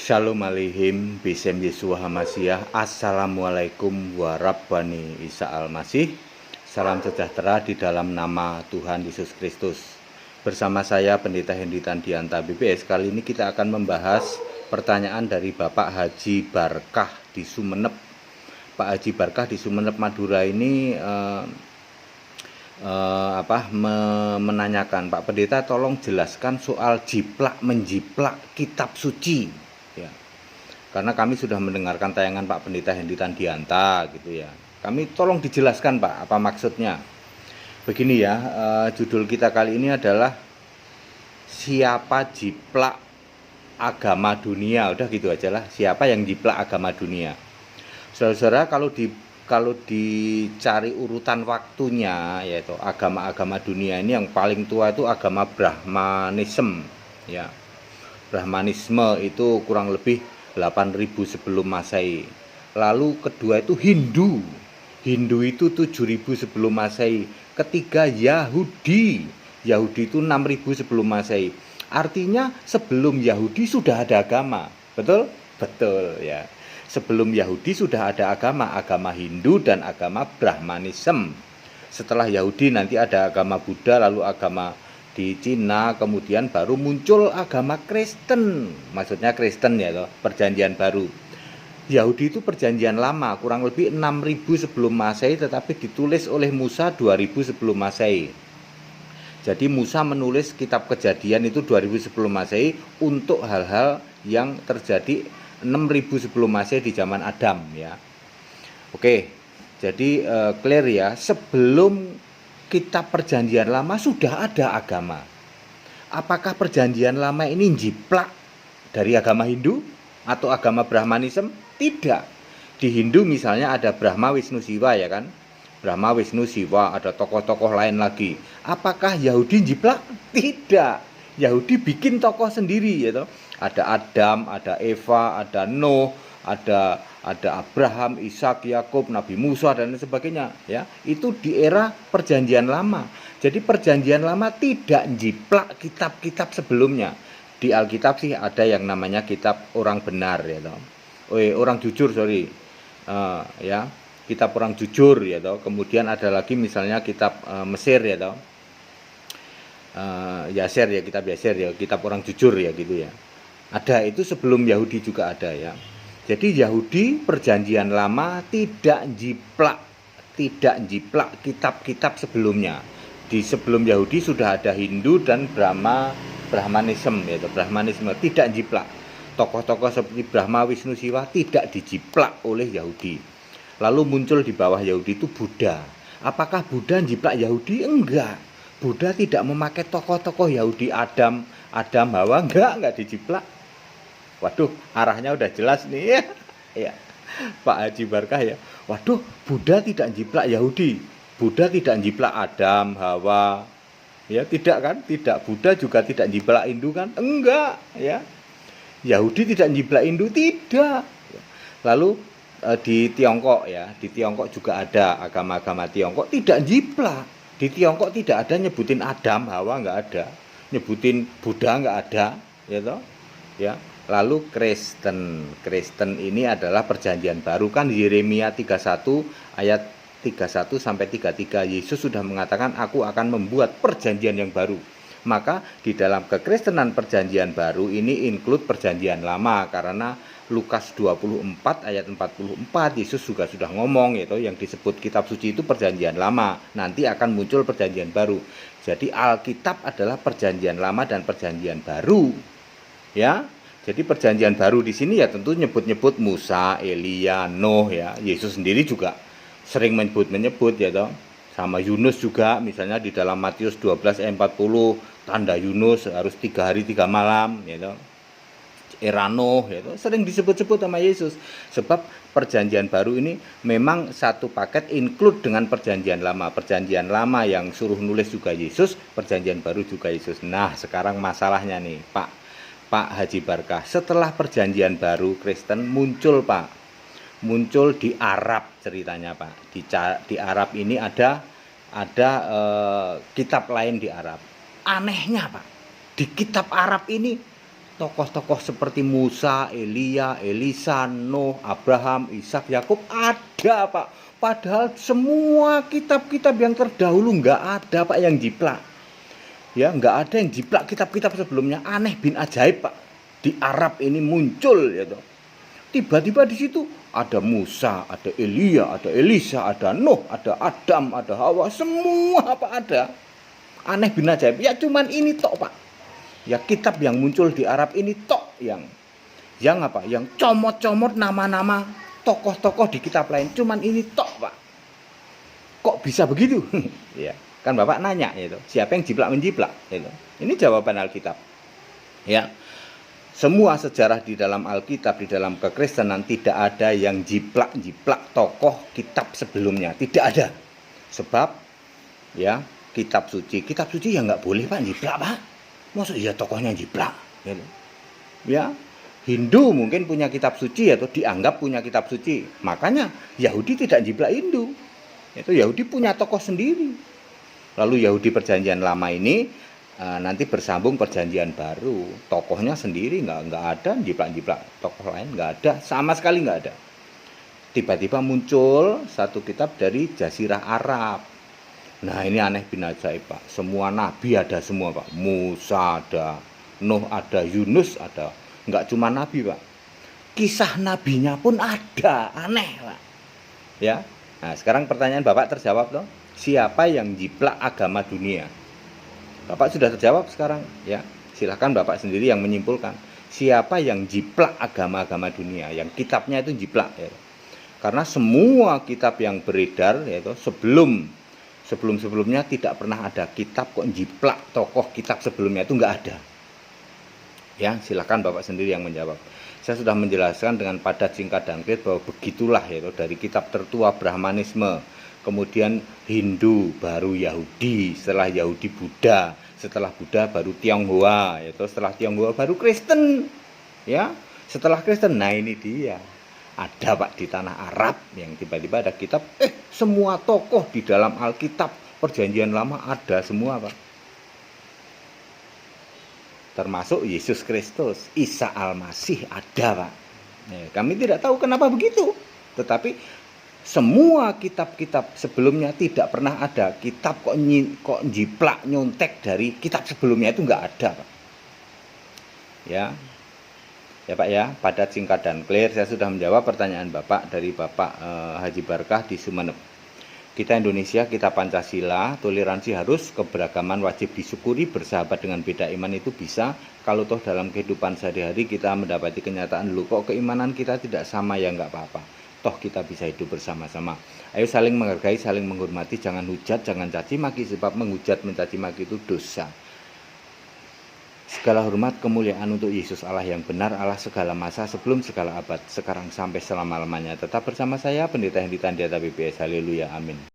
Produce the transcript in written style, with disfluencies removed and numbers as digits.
Shalom aleihim bisem Yesua Hamasiah. Assalamualaikum warahmatullahi Isa al-Masih. Salam sejahtera di dalam nama Tuhan Yesus Kristus. Bersama saya Pendeta Hendy Tandianta BPS. Kali ini kita akan membahas pertanyaan dari Bapak Haji Barkah di Sumeneb. Pak Haji Barkah di Sumeneb Madura ini menanyakan, Pak Pendeta tolong jelaskan soal jiplak menjiplak kitab suci ya. Karena kami sudah mendengarkan tayangan Pak Pendeta Hendy Tandianta gitu ya. Kami tolong dijelaskan Pak, apa maksudnya. Begini ya, judul kita kali ini adalah siapa jiplak agama dunia. Udah gitu aja lah, siapa yang jiplak agama dunia. Saudara-saudara, kalau dicari urutan waktunya, yaitu agama-agama dunia ini yang paling tua itu agama Brahmanisme ya. Brahmanisme itu kurang lebih 8.000 sebelum Masehi. Lalu kedua itu Hindu. Hindu itu 7.000 sebelum Masehi. Ketiga Yahudi. Yahudi itu 6.000 sebelum Masehi. Artinya sebelum Yahudi sudah ada agama. Betul? Betul ya. Sebelum Yahudi sudah ada agama Hindu dan agama Brahmanisme. Setelah Yahudi nanti ada agama Buddha, lalu agama di Cina, kemudian baru muncul agama Kristen. Maksudnya Kristen ya toh, perjanjian baru. Yahudi itu perjanjian lama, kurang lebih 6.000 sebelum Masehi, tetapi ditulis oleh Musa 2.000 sebelum Masehi. Jadi Musa menulis kitab Kejadian itu 2.000 sebelum Masehi untuk hal-hal yang terjadi 6.000 sebelum Masehi di zaman Adam ya. Oke, jadi clear ya, sebelum kitab perjanjian lama sudah ada agama. Apakah perjanjian lama ini jiplak dari agama Hindu atau agama Brahmanisme? Tidak. Di Hindu misalnya ada Brahma Wisnu Siwa ya kan. Brahma Wisnu Siwa, ada tokoh-tokoh lain lagi. Apakah Yahudi jiplak? Tidak. Yahudi bikin tokoh sendiri ya toh. Ada Adam, ada Eva, ada Nuh, ada Abraham, Ishak, Yakub, Nabi Musa dan sebagainya ya. Itu di era perjanjian lama. Jadi perjanjian lama tidak jiplak kitab-kitab sebelumnya. Di Alkitab sih ada yang namanya kitab orang benar ya toh. Orang jujur ya. Kitab orang jujur ya toh. Kemudian ada lagi misalnya kitab Mesir ya toh. Yaser ya, kitab Yaser ya, kitab orang jujur ya gitu ya. Ada itu sebelum Yahudi juga ada ya. Jadi Yahudi perjanjian lama tidak jiplak kitab-kitab sebelumnya. Di sebelum Yahudi sudah ada Hindu dan Brahmanisme yaitu Brahmanisme tidak jiplak. Tokoh-tokoh seperti Brahma Wisnu Siwa tidak dijiplak oleh Yahudi. Lalu muncul di bawah Yahudi itu Buddha. Apakah Buddha jiplak Yahudi? Enggak. Buddha tidak memakai tokoh-tokoh Yahudi, Adam, Hawa, enggak dijiplak. Waduh, arahnya udah jelas nih ya. Ya. Pak Haji Barkah ya. Waduh, Buddha tidak jiplak Yahudi. Buddha tidak jiplak Adam, Hawa. Ya, tidak kan? Tidak. Buddha juga tidak jiplak Hindu kan? Enggak, ya. Yahudi tidak jiplak Hindu, tidak. Lalu di Tiongkok ya, di Tiongkok juga ada agama-agama Tiongkok tidak jiplak. Di Tiongkok tidak ada nyebutin Adam, Hawa enggak ada. Nyebutin Buddha enggak ada, ya toh? Ya. Lalu Kristen ini adalah perjanjian baru kan, Yeremia 31 ayat 31 sampai 33. Yesus sudah mengatakan aku akan membuat perjanjian yang baru. Maka di dalam kekristenan perjanjian baru ini include perjanjian lama, karena Lukas 24 ayat 44 Yesus juga sudah ngomong yaitu yang disebut kitab suci itu perjanjian lama. Nanti akan muncul perjanjian baru. Jadi Alkitab adalah perjanjian lama dan perjanjian baru. Ya. Jadi perjanjian baru di sini ya tentu nyebut-nyebut Musa, Elia, Nuh ya. Yesus sendiri juga sering menyebut ya toh. Sama Yunus juga, misalnya di dalam Matius 12 ayat 40 tanda Yunus harus 3 hari 3 malam ya toh. Era Nuh ya toh, sering disebut-sebut sama Yesus. Sebab perjanjian baru ini memang satu paket include dengan perjanjian lama. Perjanjian lama yang suruh nulis juga Yesus, perjanjian baru juga Yesus. Nah, sekarang masalahnya nih, Pak Haji Barkah, setelah perjanjian baru Kristen muncul Pak, muncul di Arab ceritanya Pak. Di Arab ini ada kitab lain di Arab. Anehnya Pak, di kitab Arab ini tokoh-tokoh seperti Musa, Elia, Elisa, Nuh, Abraham, Ishak, Yakub ada Pak. Padahal semua kitab-kitab yang terdahulu nggak ada Pak yang jiplak. Ya, nggak ada yang jiplak kitab-kitab sebelumnya. Aneh bin ajaib Pak. Di Arab ini muncul ya toh. Tiba-tiba di situ ada Musa, ada Elia, ada Elisa, ada Nuh, ada Adam, ada Hawa, semua Pak ada. Aneh bin ajaib. Ya cuman ini tok Pak. Ya kitab yang muncul di Arab ini tok yang apa? Yang comot-comot nama-nama tokoh-tokoh di kitab lain. Cuman ini tok Pak. Kok bisa begitu? Ya, kan Bapak nanya itu. Siapa yang jiplak menjiplak? Itu. Ini jawaban Alkitab. Ya. Semua sejarah di dalam Alkitab, di dalam kekristenan tidak ada yang jiplak-jiplak tokoh kitab sebelumnya. Tidak ada. Sebab ya kitab suci ya nggak boleh Pak jiplak Pak. Maksud ya tokohnya jiplak gitu. Ya, Hindu mungkin punya kitab suci atau dianggap punya kitab suci. Makanya Yahudi tidak jiplak Hindu. Itu Yahudi punya tokoh sendiri. Lalu Yahudi perjanjian lama ini nanti bersambung perjanjian baru. Tokohnya sendiri nggak ada jiplak-jiplak tokoh lain nggak ada, sama sekali nggak ada. Tiba-tiba muncul satu kitab dari Jazirah Arab. Nah ini aneh bin ajaib Pak. Semua nabi ada semua Pak. Musa ada, Nuh ada, Yunus ada. Enggak cuma nabi Pak. Kisah nabinya pun ada. Aneh Pak. Ya. Nah sekarang pertanyaan Bapak terjawab loh. Siapa yang jiplak agama dunia? Bapak sudah terjawab sekarang. Ya. Silahkan Bapak sendiri yang menyimpulkan. Siapa yang jiplak agama-agama dunia? Yang kitabnya itu jiplak. Ya. Karena semua kitab yang beredar yaitu sebelum-sebelumnya tidak pernah ada kitab kok jiplak tokoh kitab sebelumnya itu nggak ada. Ya, silakan Bapak sendiri yang menjawab. Saya sudah menjelaskan dengan padat, singkat dan clear bahwa begitulah yaitu dari kitab tertua Brahmanisme, kemudian Hindu, baru Yahudi, setelah Yahudi Buddha, setelah Buddha baru Tionghoa, yaitu setelah Tionghoa baru Kristen. Ya, setelah Kristen, nah ini dia. Ada Pak di tanah Arab yang tiba-tiba ada kitab, semua tokoh di dalam Alkitab perjanjian lama ada semua Pak. Termasuk Yesus Kristus, Isa Al-Masih ada Pak. Kami tidak tahu kenapa begitu. Tetapi semua kitab-kitab sebelumnya tidak pernah ada kitab kok jiplak nyontek dari kitab sebelumnya itu nggak ada Pak. Ya. Ya Pak ya, padat, singkat dan clear. Saya sudah menjawab pertanyaan Bapak dari Bapak Haji Barkah di Sumeneb. Kita Indonesia, kita Pancasila, toleransi harus, keberagaman wajib disyukuri, bersahabat dengan beda iman itu bisa. Kalau toh dalam kehidupan sehari-hari kita mendapati kenyataan, loh kok keimanan kita tidak sama, ya nggak apa-apa. Toh kita bisa hidup bersama-sama. Ayo saling menghargai, saling menghormati, jangan hujat, jangan caci maki, sebab menghujat, mencaci maki itu dosa. Segala hormat kemuliaan untuk Yesus Allah yang benar, Allah segala masa, sebelum segala abad, sekarang sampai selama-lamanya. Tetap bersama saya, Pendeta Hendy Tandiata BPS. Haleluya, amin.